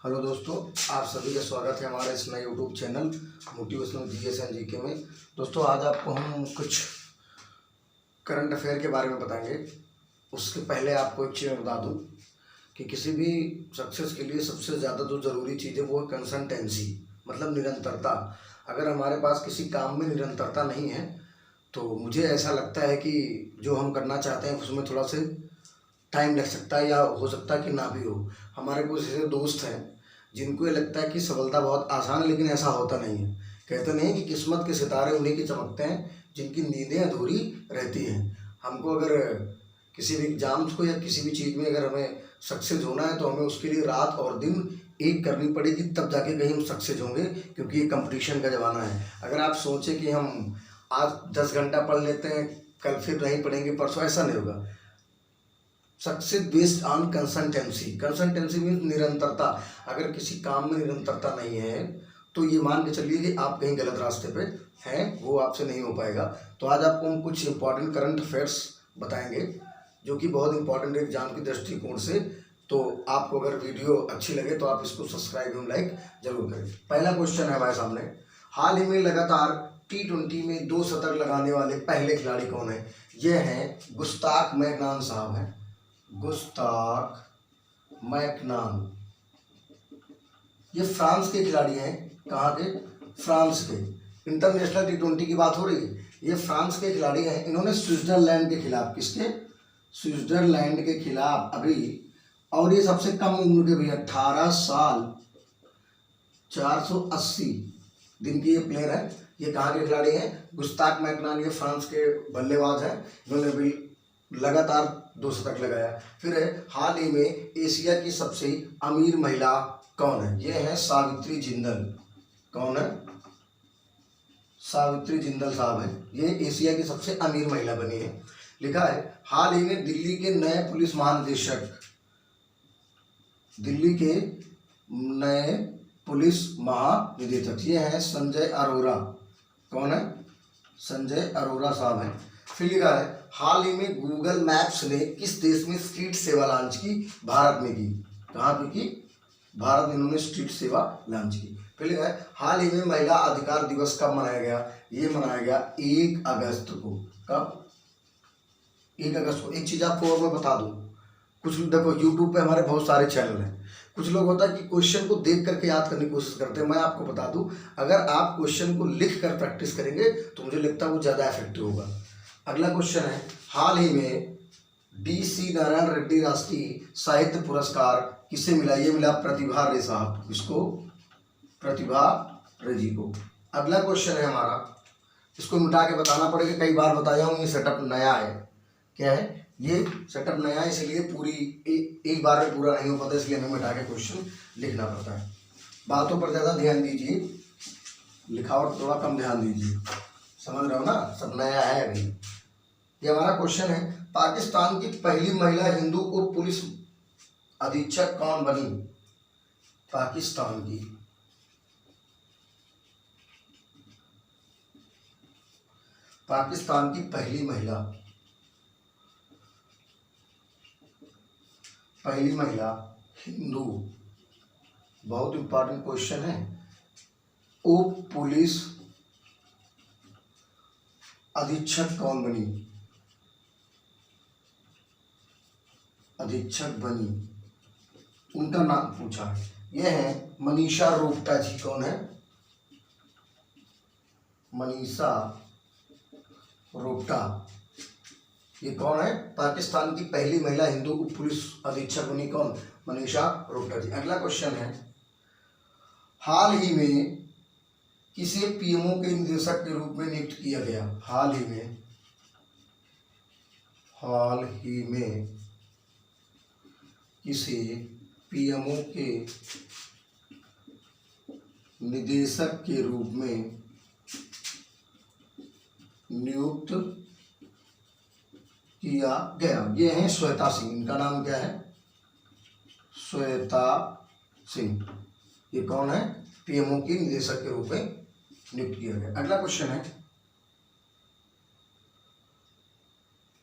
Hello दोस्तों, आप सभी का स्वागत है हमारे इस नए YouTube channel motivational GS and GK में। दोस्तों, आज आपको हम कुछ करंट अफेयर के बारे में बताएंगे। उसके पहले आपको एक चीज़ बता दूं कि किसी भी सक्सेस के लिए सबसे ज़्यादा जो ज़रूरी चीज़ है वो है कंसिस्टेंसी, मतलब निरंतरता। अगर हमारे पास किसी काम में निरंतरता नहीं है तो मुझे ऐसा लगता है कि जो हम करना चाहते हैं उसमें थोड़ा से टाइम लग सकता है या हो सकता है कि ना भी हो। हमारे कुछ ऐसे दोस्त हैं जिनको ये लगता है कि सफलता बहुत आसान है, लेकिन ऐसा होता नहीं है। कहते नहीं कि किस्मत के सितारे उन्हीं की चमकते हैं जिनकी नींदें अधूरी रहती हैं। हमको अगर किसी भी एग्जाम्स को या किसी भी चीज़ में अगर हमें सक्सेस होना है तो हमें उसके लिए रात और दिन एक करनी पड़ेगी, तब जाके कहीं हम सक्सेस होंगे, क्योंकि ये कंपटीशन का ज़माना है। अगर आप सोचें कि हम आज 10 घंटा पढ़ लेते हैं, कल फिर नहीं पढ़ेंगे, परसों, ऐसा नहीं होगा। Success based on consistency. Consistency means निरंतरता। अगर किसी काम में निरंतरता नहीं है तो ये मान के चलिए कि आप कहीं गलत रास्ते पे हैं, वो आपसे नहीं हो पाएगा। तो आज आपको हम कुछ इंपॉर्टेंट करंट अफेयर्स बताएंगे जो कि बहुत इंपॉर्टेंट है एग्जाम की दृष्टिकोण से। तो आपको अगर वीडियो अच्छी लगे तो आप इसको सब्सक्राइब एवं लाइक जरूर करें। पहला क्वेश्चन है हमारे सामने, हाल ही में लगातार T20 में 2 शतक लगाने वाले पहले खिलाड़ी कौन है? ये हैं गुस्ताख मैकनान साहब हैं। गुस्ताख मैकनान, ये फ्रांस के खिलाड़ी हैं। कहाँ के? फ्रांस के। इंटरनेशनल T20 की बात हो रही है, ये फ्रांस के खिलाड़ी हैं। इन्होंने स्विट्जरलैंड के खिलाफ, किसके? स्विट्जरलैंड के खिलाफ अभी, और ये सबसे कम उम्र के भी 18 साल 480 दिन की ये प्लेयर है। ये कहाँ के खिलाड़ी हैं? गुस्ताख मैकनान, ये फ्रांस के बल्लेबाज हैं। इन्होंने भी लगातार 2 शतक लगाया। फिर है, हाल ही में एशिया की सबसे अमीर महिला कौन है? ये है सावित्री जिंदल। कौन है? सावित्री जिंदल साहब है। ये एशिया की सबसे अमीर महिला बनी है। लिखा है, हाल ही में दिल्ली के नए पुलिस महानिदेशक, दिल्ली के नए पुलिस महानिदेशक ये हैं संजय अरोरा। कौन है? संजय अरोरा साहब हैं। फिर लिखा है, हाल ही में गूगल मैप्स ने किस देश में स्ट्रीट सेवा लॉन्च की? भारत में की। कहाँ पे की? भारत में इन्होंने स्ट्रीट सेवा लॉन्च की। फिर लिखा है, हाल ही में महिला अधिकार दिवस कब मनाया गया? ये मनाया गया 1 अगस्त को। कब? 1 अगस्त को। एक चीज़ आपको और मैं बता दूँ, कुछ देखो यूट्यूब पे हमारे बहुत सारे चैनल हैं। कुछ लोग होता है कि क्वेश्चन को देख करके याद करने की कोशिश करते हैं। मैं आपको बता दूं, अगर आप क्वेश्चन को लिख कर प्रैक्टिस करेंगे तो मुझे लगता है वो ज़्यादा इफेक्टिव होगा। अगला क्वेश्चन है, हाल ही में DC नारायण रेड्डी राष्ट्रीय साहित्य पुरस्कार किसे मिला? ये मिला प्रतिभा रे साहब। किसको? प्रतिभा रे जी को। अगला क्वेश्चन है हमारा, इसको मिटा के बताना पड़ेगा, कई बार बताया हूँ, ये सेटअप नया है। क्या है? ये सेटअप नया है, इसलिए पूरी एक बार में पूरा नहीं हो पाता, इसलिए हमें मिटा के क्वेश्चन लिखना पड़ता है। बातों पर ज़्यादा ध्यान दीजिए, लिखावट थोड़ा कम ध्यान दीजिए। समझ रहे हो ना, सब नया है अभी। ये हमारा क्वेश्चन है, पाकिस्तान की पहली महिला हिंदू उप पुलिस अधीक्षक कौन बनी? पाकिस्तान की पहली महिला हिंदू, बहुत इंपॉर्टेंट क्वेश्चन है। उप पुलिस अधीक्षक कौन बनी? अधीक्षक बनी, उनका नाम पूछा है। यह है मनीषा रोहटा जी। कौन है? मनीषा रोहटा। ये कौन है? पाकिस्तान की पहली महिला हिंदू उप पुलिस अधीक्षक बनी। कौन? मनीषा रोहटा जी। अगला क्वेश्चन है, हाल ही में किसे पीएमओ के निदेशक के रूप में नियुक्त किया गया? हाल ही में किसे पीएमओ के निदेशक के रूप में नियुक्त किया गया? ये है श्वेता सिंह। इनका नाम क्या है? श्वेता सिंह। ये कौन है? पीएमओ की निदेशक के रूप में नियुक्त किया गया। अगला क्वेश्चन है,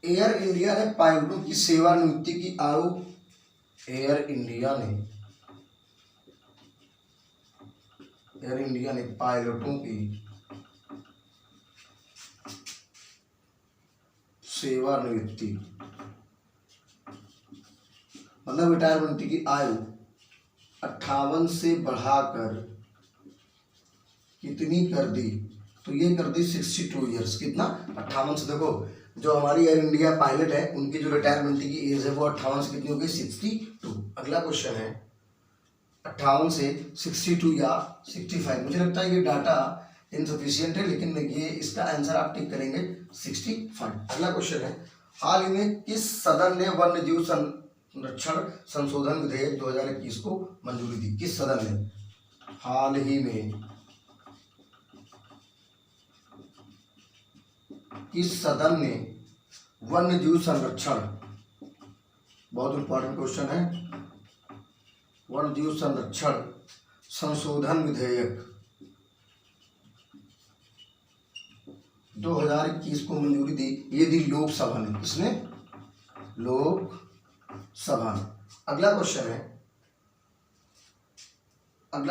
एयर इंडिया ने पायलटों की सेवानिवृत्ति की आयु, एयर इंडिया ने एयर इंडिया ने पायलटों की सेवानिवृत्ति मतलब रिटायरमेंट की आयु 58 से बढ़ाकर कितनी कर दी? तो ये कर दी 62 ईयर्स। कितना? 58 से। देखो जो हमारी एयर इंडिया पायलट है उनकी जो रिटायरमेंट की एज है वो 58 से कितनी हो गई? 62। अगला क्वेश्चन है 58 से 62 या 65। मुझे लगता है ये डाटा इनसफिशियंट है, लेकिन ये इसका आंसर आप टिक करेंगे 65। अगला क्वेश्चन है हाल ही में किस सदन ने वन्य जीव संरक्षण संशोधन विधेयक 2021 को मंजूरी दी? किस सदन ने हाल ही में किस सदन ने वन्य जीव संरक्षण, बहुत इंपॉर्टेंट क्वेश्चन है, वन्य जीव संरक्षण संशोधन विधेयक 2021 को मंजूरी दी? ये दी लोकसभा ने। किसने? लोकसभा ने। अगला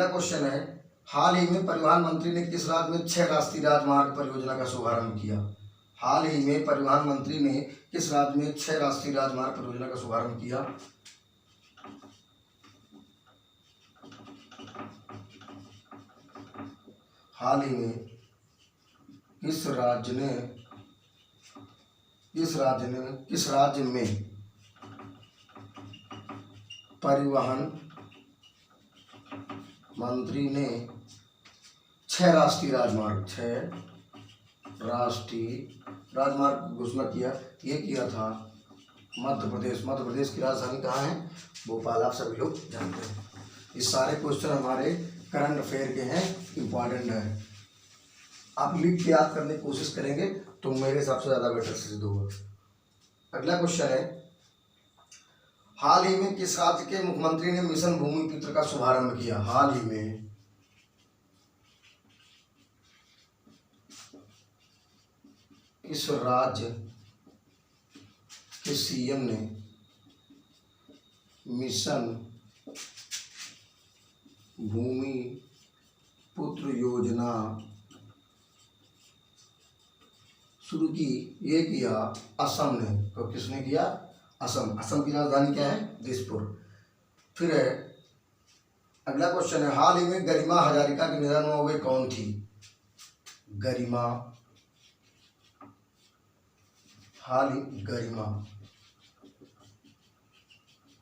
क्वेश्चन है हाल ही में परिवहन मंत्री ने किस राज्य में 6 राष्ट्रीय राजमार्ग परियोजना का शुभारंभ किया? हाल ही में परिवहन मंत्री ने किस राज्य में 6 राष्ट्रीय राजमार्ग परियोजना का शुभारंभ किया? हाल ही में किस राज्य में परिवहन मंत्री ने 6 राष्ट्रीय राजमार्ग की घोषणा किया? ये किया था मध्य प्रदेश की राजधानी कहाँ है? भोपाल। आप सभी लोग जानते हैं। ये सारे क्वेश्चन हमारे करंट अफेयर के हैं, इम्पॉर्टेंट है। आप लिख के याद करने की कोशिश करेंगे तो मेरे हिसाब से ज़्यादा बेटर सिद्ध होगा। अगला क्वेश्चन है हाल ही में किस राज्य के मुख्यमंत्री ने मिशन भूमि पुत्र का शुभारंभ किया? हाल ही में इस राज्य के सीएम ने मिशन भूमि पुत्र योजना शुरू की? ये किया असम ने। तो किसने किया? असम की राजधानी क्या है? दिसपुर। फिर है अगला क्वेश्चन है हाल ही में गरिमा हजारिका के निधन में हुए कौन थी? गरिमा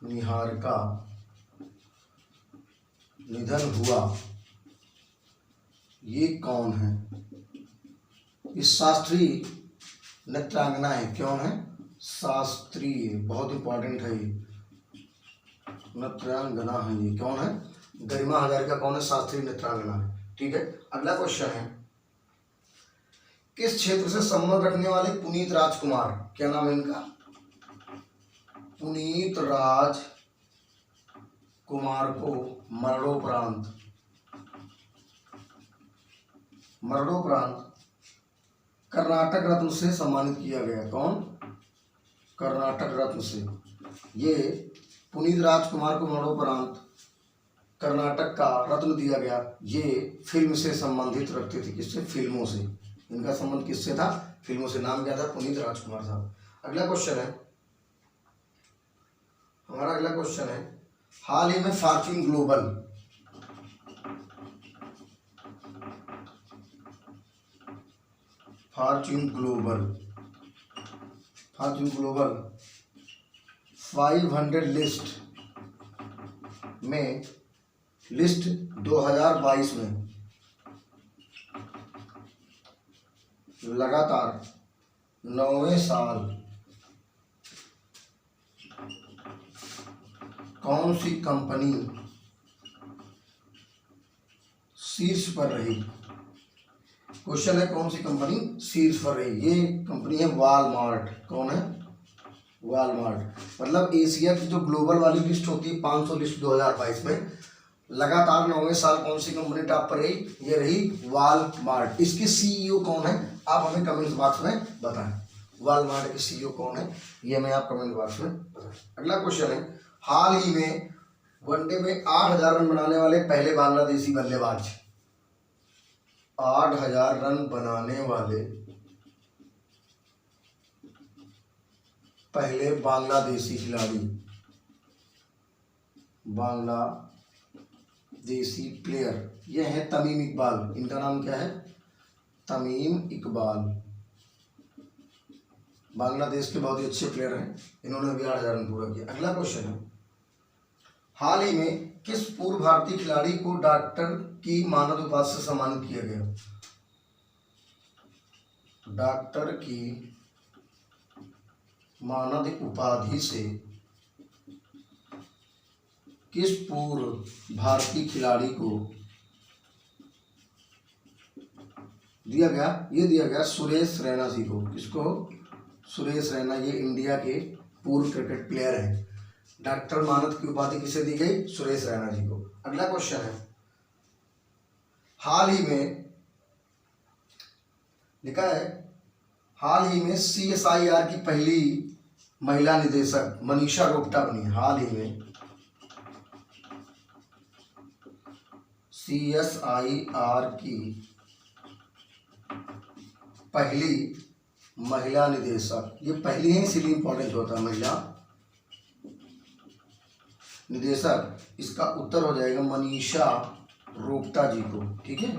निहारिका निधन हुआ, ये कौन है? ये शास्त्रीय नृत्यांगना है। कौन है? शास्त्रीय, बहुत इंपॉर्टेंट है ये, नृत्यांगना है ये। कौन है? गरिमा हजारिका कौन है? शास्त्रीय नृत्यांगना है। ठीक है। अगला क्वेश्चन है किस क्षेत्र से संबंध रखने वाले पुनीत राजकुमार, क्या नाम है इनका? पुनीत राजकुमार को मरणोपरांत कर्नाटक रत्न से सम्मानित किया गया। कौन? कर्नाटक रत्न से। ये पुनीत राजकुमार को मरणोपरांत कर्नाटक का रत्न दिया गया। ये फिल्म से संबंधित रखते थे। किससे? फिल्मों से। इनका संबंध किससे था? फिल्मों से। नाम क्या था? पुनीत राजकुमार साहब। अगला क्वेश्चन है हमारा अगला क्वेश्चन है हाल ही में फॉर्च्यून ग्लोबल 500 लिस्ट 2022 में लगातार 9वें साल कौन सी कंपनी शीर्ष पर रही? क्वेश्चन है कौन सी कंपनी शीर्ष पर रही? ये कंपनी है वॉलमार्ट। कौन है? वॉलमार्ट। मतलब एशिया की जो ग्लोबल वाली लिस्ट होती है 500 लिस्ट 2022 में लगातार 9वें साल कौन सी कंपनी टॉप पर रही? ये रही वॉलमार्ट। इसके सीईओ कौन है? आप हमें कमेंट बॉक्स में बताएं। वॉलमार्ट के सीईओ कौन है? ये हमें आप कमेंट बॉक्स में बताएं। अगला क्वेश्चन है हाल ही में वनडे में 8000 रन बनाने वाले पहले बांग्लादेशी बल्लेबाज। 8,000 रन बनाने वाले पहले बांग्लादेशी खिलाड़ी, बांग्लादेशी प्लेयर, ये है तमीम इकबाल। इनका नाम क्या है? तमीम इकबाल। बांग्लादेश के बहुत ही अच्छे प्लेयर हैं, इन्होंने भी 8,000 रन पूरा किया। अगला क्वेश्चन है, हाल ही में किस पूर्व भारतीय खिलाड़ी को डॉक्टर की मानद उपाधि से सम्मानित किया गया? डॉक्टर की मानद उपाधि से किस पूर्व भारतीय खिलाड़ी को दिया गया? ये दिया गया सुरेश रैना जी को। किसको? सुरेश रैना, ये इंडिया के पूर्व क्रिकेट प्लेयर हैं। डॉक्टर मानद की उपाधि किसे दी गई? सुरेश रैना जी को। अगला क्वेश्चन है, हाल ही में लिखा है, हाल ही में CSIR की पहली महिला निदेशक मनीषा रोपटा बनी। हाल ही में CSIR की पहली महिला निदेशक, ये पहली है इसलिए इंपॉर्टेंट होता है महिला निदेशक, इसका उत्तर हो जाएगा मनीषा रोपटा जी को। ठीक है,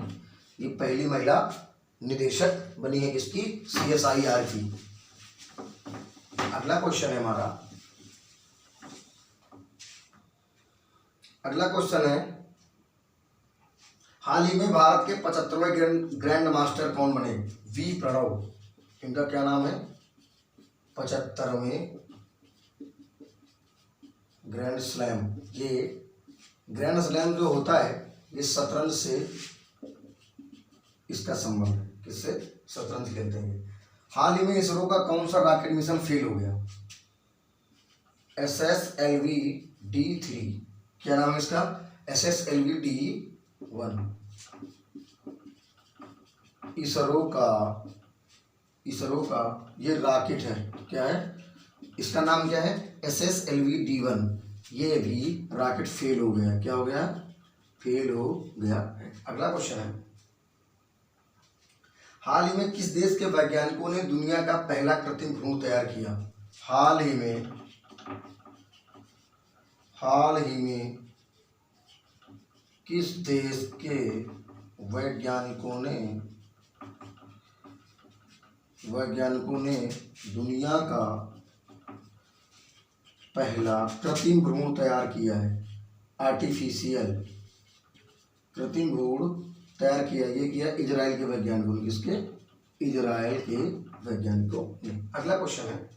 ये पहली महिला निदेशक बनी है इसकी CSIR की। अगला क्वेश्चन है हमारा, अगला क्वेश्चन है, हाल ही में भारत के 75वें ग्रैंड मास्टर कौन बने? वी प्रणव। इनका क्या नाम है? 75वें ग्रैंड स्लैम। ये ग्रैंड स्लैम जो होता है ये शतरंज से इसका संबंध है। किससे? शतरंज खेलते हैं। हाल ही में इसरो का कौन सा रॉकेट मिशन फेल हो गया? SSLV D3। क्या नाम है इसका? SSLV D1। इसरो का ये रॉकेट है। क्या है इसका नाम? क्या है? SSLV D1। ये भी रॉकेट फेल हो गया। क्या हो गया? फेल हो गया है। अगला क्वेश्चन है, हाल ही में किस देश के वैज्ञानिकों ने दुनिया का पहला कृत्रिम भ्रूण तैयार किया? हाल ही में किस देश के वैज्ञानिकों ने दुनिया का पहला कृत्रिम भ्रूण तैयार किया है? आर्टिफिशियल कृत्रिम भ्रूण तैयार किया, ये किया इजराइल के वैज्ञानिकों ने। किसके? इजराइल के वैज्ञानिकों ने। अगला क्वेश्चन है,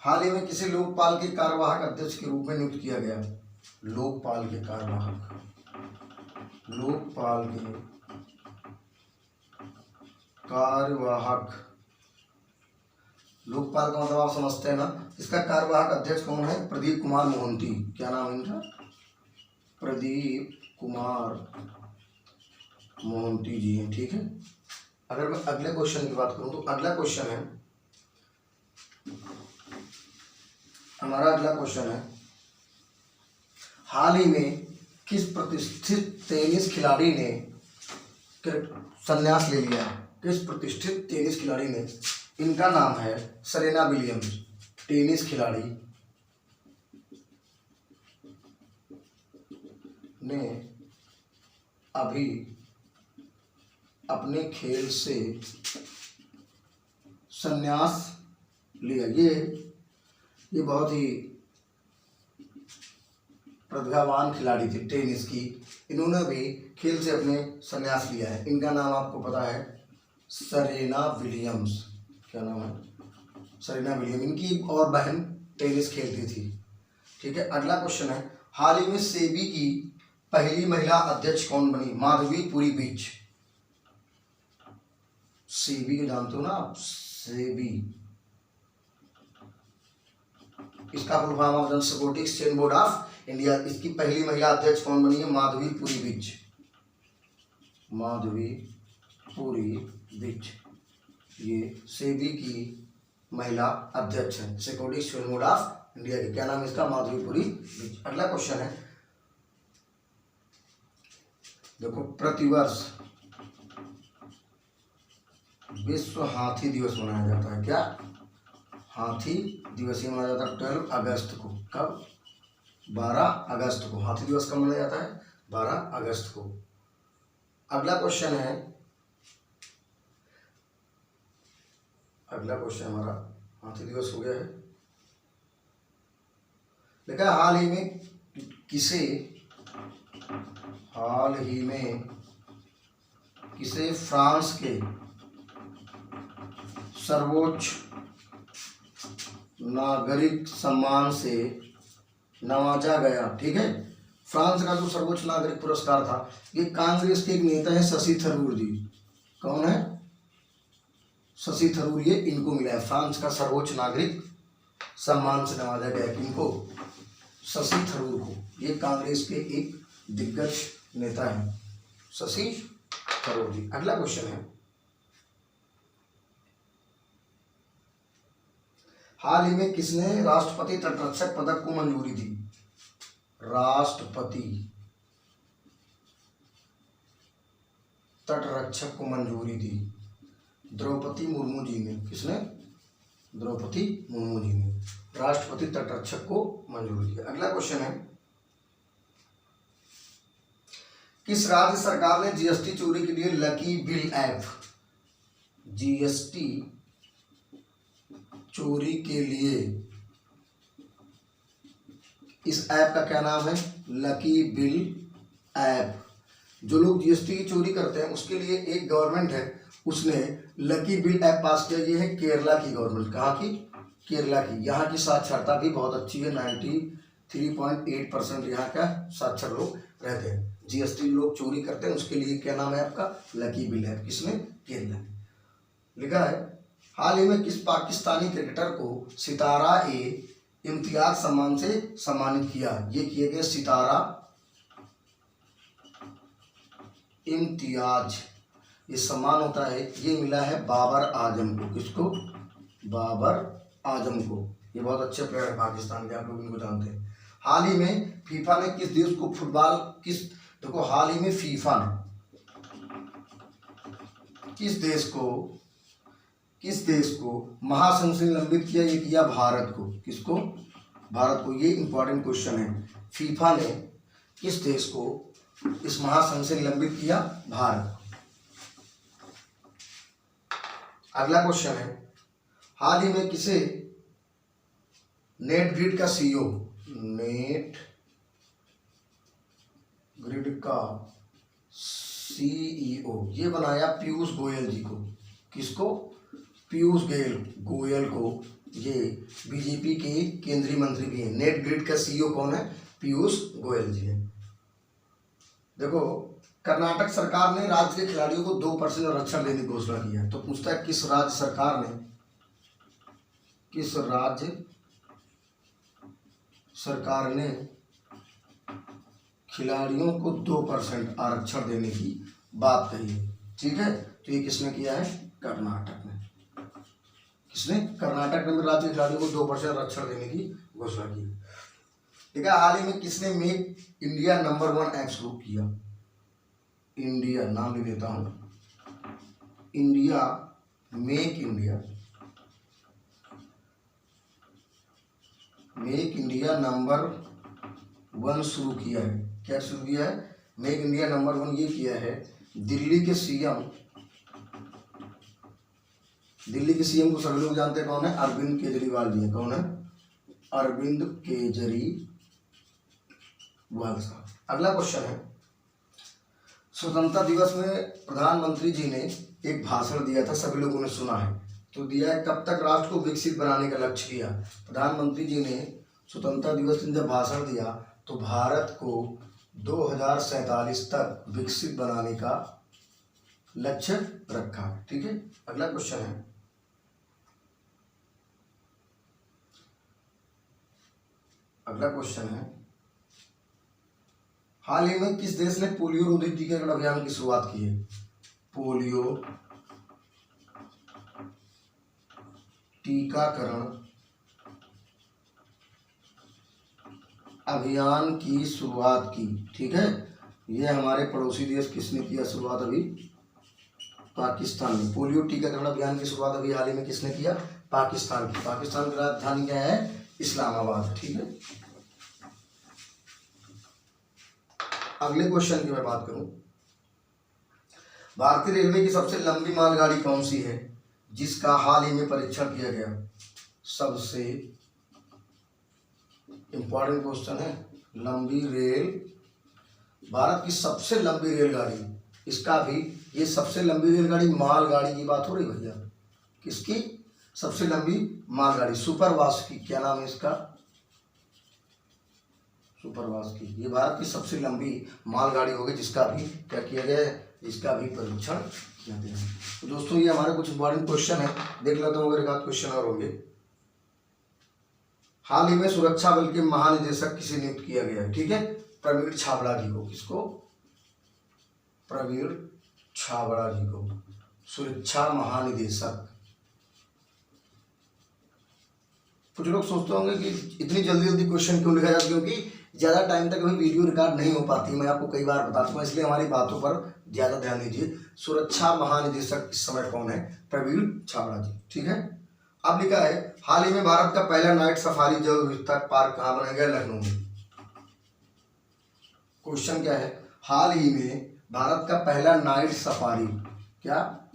हाल ही में किसे लोकपाल के कार्यवाहक अध्यक्ष के रूप में नियुक्त किया गया? लोकपाल के कार्यवाहक, लोकपाल का मतलब आप समझते हैं ना। इसका कार्यवाहक अध्यक्ष कौन है? प्रदीप कुमार मोहंती। क्या नाम है इनका? प्रदीप कुमार मोहंती जी हैं। ठीक है, अगर मैं अगले क्वेश्चन की बात करूं तो अगला क्वेश्चन है हमारा, अगला क्वेश्चन है, हाल ही में किस प्रतिष्ठित टेनिस खिलाड़ी ने संन्यास ले लिया? किस प्रतिष्ठित टेनिस खिलाड़ी ने? इनका नाम है सेरेना विलियम्स। टेनिस खिलाड़ी ने अभी अपने खेल से संन्यास लिया। ये बहुत ही प्रतिभावान खिलाड़ी थी टेनिस की, इन्होंने भी खेल से अपने संन्यास लिया है। इनका नाम आपको पता है? Serena Williams. क्या नाम है? Serena Williams. इनकी और बहन टेनिस खेलती थी। ठीक है, अगला क्वेश्चन है, हाल ही में सेबी की पहली महिला अध्यक्ष कौन बनी? माधवी पुरी बीच। सेबी को जानते हो ना आप? सेबी, इसका full form of security exchange board of India. इसकी पहली महिला अध्यक्ष कौन बनी है? माधवी पुरी बीच। माधवी पुरी बीच ये सेबी की महिला अध्यक्ष है, security exchange board of India की। क्या नाम है इसका? माधवी पुरी बीच। अगला क्वेश्चन है, देखो प्रतिवर्ष विश्व हाथी दिवस मनाया जाता है। क्या? हाथी दिवस ही मनाया जाता है 12 अगस्त को। कब? 12 अगस्त को। हाथी दिवस कब मनाया जाता है? 12 अगस्त को। अगला क्वेश्चन है, अगला क्वेश्चन हमारा, हाथी दिवस हो गया है। लिखा है हाल ही में किसे फ्रांस के सर्वोच्च नागरिक सम्मान से नवाजा गया। ठीक है, फ्रांस का जो सर्वोच्च नागरिक पुरस्कार था, ये कांग्रेस के एक नेता है शशि थरूर जी। कौन है? शशि थरूर, ये इनको मिला है। फ्रांस का सर्वोच्च नागरिक सम्मान से नवाजा गया किनको? शशि थरूर को। ये कांग्रेस के एक दिग्गज नेता है शशि थरूर जी। अगला क्वेश्चन है, हाल ही में किसने राष्ट्रपति तटरक्षक पदक को मंजूरी दी? राष्ट्रपति तटरक्षक को मंजूरी दी द्रौपदी मुर्मू जी ने। किसने? द्रौपदी मुर्मू जी ने राष्ट्रपति तटरक्षक को मंजूरी दी। अगला क्वेश्चन है, किस राज्य सरकार ने जीएसटी चोरी के लिए लकी बिल ऐप, जीएसटी चोरी के लिए इस ऐप का क्या नाम है? Lucky bill app. जो लोग जीएसटी की चोरी करते हैं उसके लिए एक गवर्नमेंट है, उसने लकी बिल ऐप पास किया। ये है केरला की गवर्नमेंट। कहाँ की? केरला की। यहाँ की साक्षरता भी बहुत अच्छी है, 93.8% यहाँ का साक्षर लोग रहते हैं। जीएसटी लोग चोरी करते हैं उसके लिए क्या नाम है आपका? Lucky bill app. किसने? केरला। लिखा है हाल ही में किस पाकिस्तानी क्रिकेटर को सितारा ए इम्तियाज सम्मान से सम्मानित किया? ये किए गए सितारा इम्तियाज, ये सम्मान होता है, ये मिला है बाबर आजम को। किसको? बाबर आजम को। ये बहुत अच्छे प्लेयर है पाकिस्तान के, आप लोग इनको जानते हैं। हाल ही में फीफा ने किस देश को फुटबॉल देखो हाल ही में फीफा ने किस देश को महासंघ से निलंबित किया? ये किया भारत को। किसको? भारत को। ये इंपॉर्टेंट क्वेश्चन है। फीफा ने किस देश को इस महासंघ से निलंबित किया? भारत। अगला क्वेश्चन है, हाल ही में किसे नेटग्रिड का सीईओ, नेटग्रिड का सीईओ ये बनाया? पीयूष गोयल जी को। किसको? पीयूष गोयल को। ये बीजेपी के केंद्रीय मंत्री भी हैं। नेटग्रिड का सीईओ कौन है? पीयूष गोयल जी हैं। देखो कर्नाटक सरकार ने राज्य के खिलाड़ियों को 2% आरक्षण देने की घोषणा की है। तो पूछता है किस राज्य सरकार ने खिलाड़ियों को 2% आरक्षण देने की बात कही है। ठीक है, तो ये किसने किया है? कर्नाटक ने। किसने? कर्नाटक ने राज्य के खिलाड़ियों को 2% आरक्षण देने की घोषणा की। ठीक है, हाल ही में किसने मेक इंडिया नंबर 1 ऐप शुरू किया? इंडिया, नाम भी देता हूं, इंडिया, मेक इंडिया नंबर 1 शुरू किया है। क्या शुरू किया है? मेक इंडिया नंबर 1 ये किया है दिल्ली के सीएम को सभी लोग जानते हैं। कौन है? अरविंद केजरीवाल जी हैं। कौन है? अरविंद केजरीवाल साहब। अगला क्वेश्चन है, स्वतंत्रता दिवस में प्रधानमंत्री जी ने एक भाषण दिया था, सभी लोगों ने सुना है। तो दिया है, कब तक राष्ट्र को विकसित बनाने का लक्ष्य लिया? प्रधानमंत्री जी ने स्वतंत्रता दिवस में जब भाषण दिया तो भारत को 2047 तक विकसित बनाने का लक्ष्य रखा। ठीक है, अगला क्वेश्चन है, हाल ही में किस देश ने पोलियो रोधी टीकाकरण अभियान की शुरुआत की है? पोलियो टीकाकरण अभियान की शुरुआत की। ठीक है, ये हमारे पड़ोसी देश किसने किया शुरुआत अभी? पाकिस्तान में। पोलियो टीकाकरण अभियान की शुरुआत अभी हाल ही में किसने किया? पाकिस्तान की। पाकिस्तान की राजधानी क्या है? इस्लामाबाद। ठीक है, अगले क्वेश्चन की मैं बात करूं, भारतीय रेलवे की सबसे लंबी मालगाड़ी कौन सी है जिसका हाल ही में परीक्षण किया गया? सबसे इंपॉर्टेंट क्वेश्चन है, लंबी रेल, भारत की सबसे लंबी रेलगाड़ी, इसका भी, ये सबसे लंबी रेलगाड़ी मालगाड़ी की बात हो रही भैया, किसकी? सबसे लंबी मालगाड़ी सुपरफास्ट की। क्या नाम है इसका? सुपरफास्ट की। ये भारत की सबसे लंबी मालगाड़ी होगी जिसका भी क्या किया गया है? इसका भी परीक्षण किया गया है। तो दोस्तों ये हमारे कुछ इंपॉर्टेंट क्वेश्चन है, देख लेता हूँ अगर एक आध क्वेश्चन और होंगे। हाल ही में सुरक्षा बल के महानिदेशक किसे नियुक्त किया गया है? ठीक है, प्रवीण छाबड़ा जी को। किसको? प्रवीण छाबड़ा जी को सुरक्षा महानिदेशक। कुछ लोग सोचते होंगे कि इतनी जल्दी जल्दी क्वेश्चन क्यों लिखा जाता है, क्योंकि ज़्यादा टाइम तक अभी वीडियो रिकॉर्ड नहीं हो पाती, मैं आपको कई बार बता चुका हूँ, इसलिए हमारी बातों पर ज़्यादा ध्यान दीजिए। सुरक्षा महानिदेशक इस समय कौन है? प्रवीण छाबड़ा जी। ठीक है, अब लिखा है हाल ही में भारत का पहला नाइट सफारी जैव विविधता पार्क कहाँ बनाया गया? लखनऊ में। क्वेश्चन क्या है? हाल ही में भारत का पहला नाइट सफारी, क्या?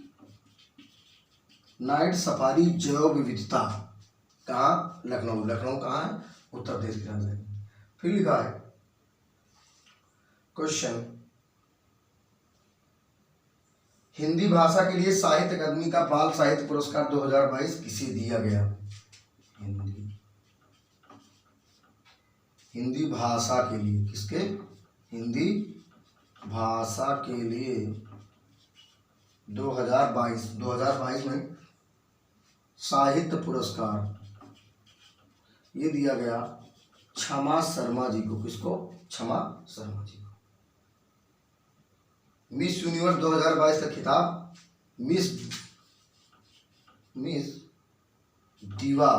नाइट सफारी जैव विविधता कहाँ? लखनऊ। लखनऊ कहाँ है? उत्तर प्रदेश की राजधानी। फिर लिखा है क्वेश्चन, हिंदी भाषा के लिए साहित्य अकादमी का बाल साहित्य पुरस्कार 2022 किसे दिया गया? हिंदी भाषा के लिए, किसके? हिंदी भाषा के लिए 2022 में साहित्य पुरस्कार ये दिया गया क्षमा शर्मा जी को। किसको? क्षमा शर्मा जी को। मिस यूनिवर्स 2022 का खिताब मिस दिवा,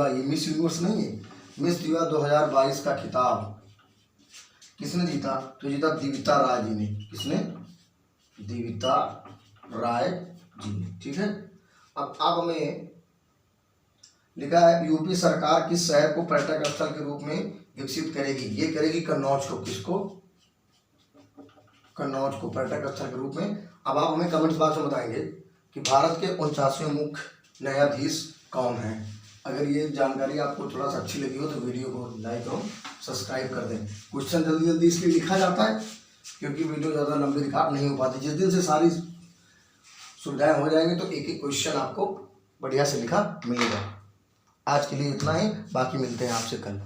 ये मिस यूनिवर्स नहीं है, मिस दिवा 2022 का खिताब किसने जीता? तो जीता दिविता राय जी ने। किसने? दिविता राय जी ने। ठीक है, अब हमें लिखा है यूपी सरकार किस शहर को पर्यटक स्थल के रूप में विकसित करेगी? ये करेगी कन्नौज को। किसको? कन्नौज को पर्यटक स्थल के रूप में। अब आप हमें कमेंट्स बॉक्स में बताएंगे कि भारत के 49वें मुख्य न्यायाधीश कौन हैं। अगर ये जानकारी आपको थोड़ा सा अच्छी लगी हो तो वीडियो को लाइक और सब्सक्राइब कर दें। क्वेश्चन जल्दी जल्दी इसलिए लिखा जाता है क्योंकि वीडियो ज़्यादा लंबी रिकॉर्ड नहीं हो पाती। जिस दिन से सारी सुविधाएं हो जाएंगी तो एक एक क्वेश्चन आपको बढ़िया से लिखा मिलेगा। आज के लिए इतना ही, बाकी मिलते हैं आपसे कल।